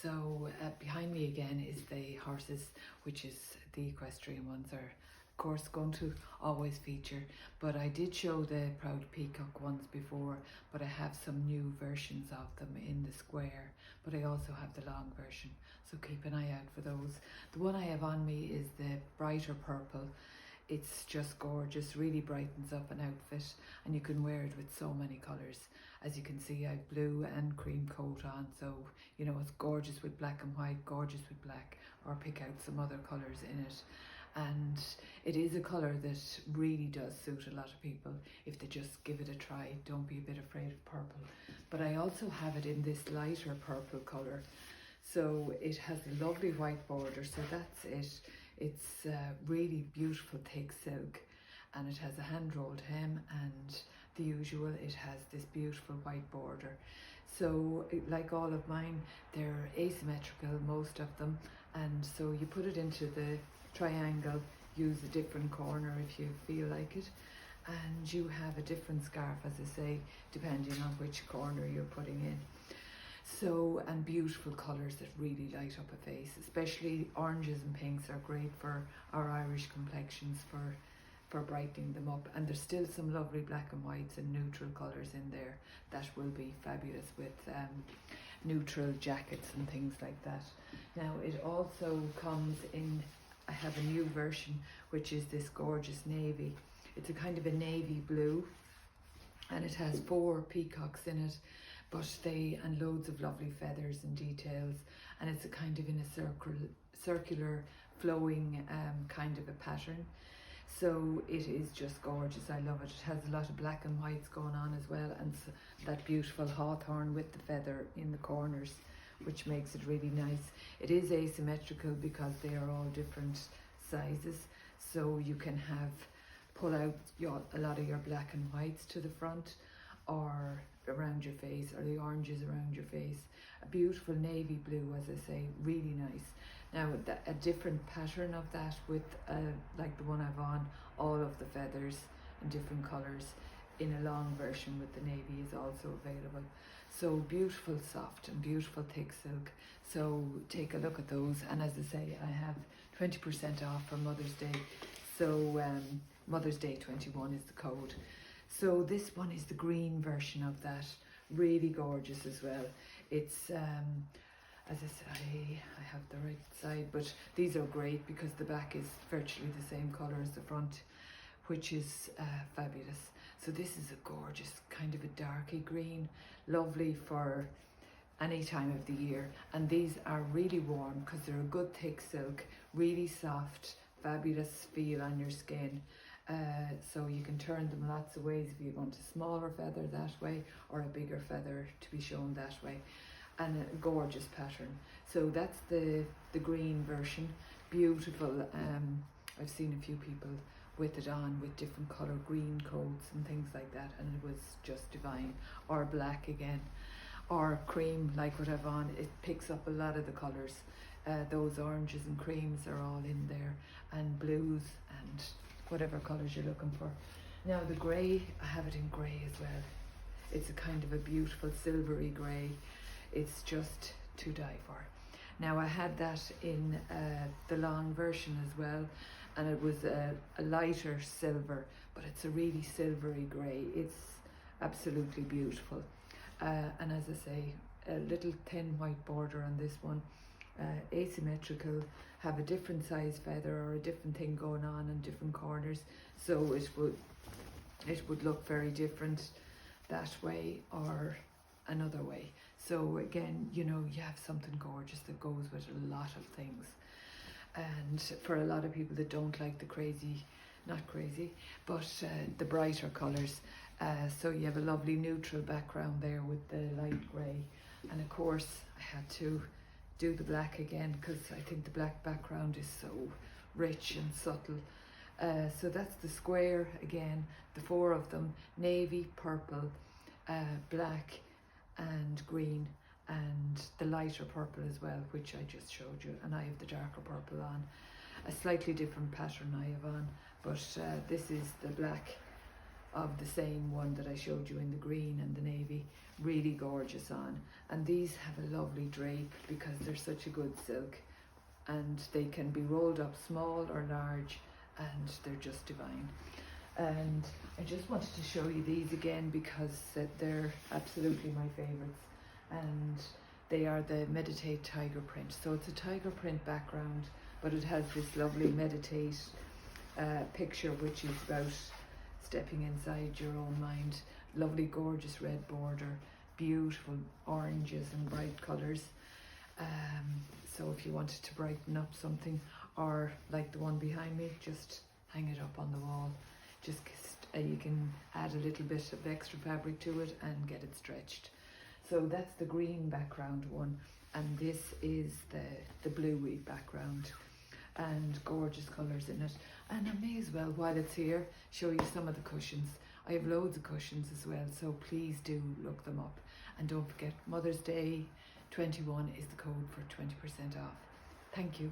So behind me again is the horses, which is the equestrian ones are of course going to always feature, but I did show the proud peacock ones before, but I have some new versions of them in the square, but I also have the long version, so keep an eye out for those. The one I have on me is the brighter purple. It's just gorgeous, really brightens up an outfit, and you can wear it with so many colours. As you can see, I have blue and cream coat on, so you know it's gorgeous with black and white, gorgeous with black, or pick out some other colours in it. And it is a colour that really does suit a lot of people if they just give it a try. Don't be a bit afraid of purple. But I also have it in this lighter purple colour. So it has a lovely white border, so that's it. It's really beautiful thick silk, and it has a hand rolled hem, and the usual, it has this beautiful white border. So like all of mine, they're asymmetrical, most of them, and so you put it into the triangle, use a different corner if you feel like it, and you have a different scarf, as I say, depending on which corner you're putting in. So, and beautiful colours that really light up a face, especially oranges and pinks are great for our Irish complexions, for brightening them up. And there's still some lovely black and whites and neutral colours in there that will be fabulous with neutral jackets and things like that. Now it also comes in, I have a new version, which is this gorgeous navy. It's a kind of a navy blue, and it has 4 peacocks in it, but and loads of lovely feathers and details, and it's a kind of in a circular flowing kind of a pattern. So it is just gorgeous. I love it. It has a lot of black and whites going on as well, and that beautiful hawthorn with the feather in the corners, which makes it really nice. It is asymmetrical because they are all different sizes, so you can pull out a lot of your black and whites to the front, or around your face, or the oranges around your face. A beautiful navy blue, as I say, really nice. Now a different pattern of that with like the one I've on, all of the feathers in different colours in a long version with the navy is also available. So beautiful soft and beautiful thick silk. So take a look at those, and as I say, I have 20% off for Mother's Day. So Mother's Day 21 is the code. So this one is the green version of that, really gorgeous as well. It's as I say, I have the right side, but these are great because the back is virtually the same colour as the front, which is fabulous. So this is a gorgeous kind of a darky green, lovely for any time of the year. And these are really warm because they're a good thick silk, really soft, fabulous feel on your skin. So you can turn them lots of ways if you want a smaller feather that way, or a bigger feather to be shown that way. And a gorgeous pattern. So that's the green version, beautiful. I've seen a few people with it on with different colour green coats and things like that, and it was just divine. Or black again, or cream like what I've on. It picks up a lot of the colours. Those oranges and creams are all in there, and blues and whatever colours you're looking for. Now the grey, I have it in grey as well. It's a kind of a beautiful silvery grey. It's just to die for. Now I had that in the long version as well, and it was a lighter silver, but it's a really silvery grey. It's absolutely beautiful. And as I say, a little thin white border on this one, asymmetrical, have a different size feather or a different thing going on in different corners, so it would look very different that way or another way. So again, you know, you have something gorgeous that goes with a lot of things. And for a lot of people that don't like the crazy, not crazy, but the brighter colours, so you have a lovely neutral background there with the light grey. And of course I had to do the black again because I think the black background is so rich and subtle. So that's the square again, the 4 of them, navy, purple, black and green, and the lighter purple as well, which I just showed you, and I have the darker purple on. A slightly different pattern I have on, but this is the black of the same one that I showed you in the green and the navy. Really gorgeous on. And these have a lovely drape because they're such a good silk, and they can be rolled up small or large, and they're just divine. And I just wanted to show you these again because they're absolutely my favorites, and they are the Meditate tiger print. So it's a tiger print background, but it has this lovely meditate picture, which is about stepping inside your own mind. Lovely gorgeous red border, beautiful oranges and bright colours. So if you wanted to brighten up something, or like the one behind me, just hang it up on the wall. Just you can add a little bit of extra fabric to it and get it stretched. So that's the green background one, and this is the bluey background, and gorgeous colours in it. And I may as well, while it's here, show you some of the cushions. I have loads of cushions as well, so please do look them up. And don't forget, Mother's Day 21 is the code for 20% off. Thank you.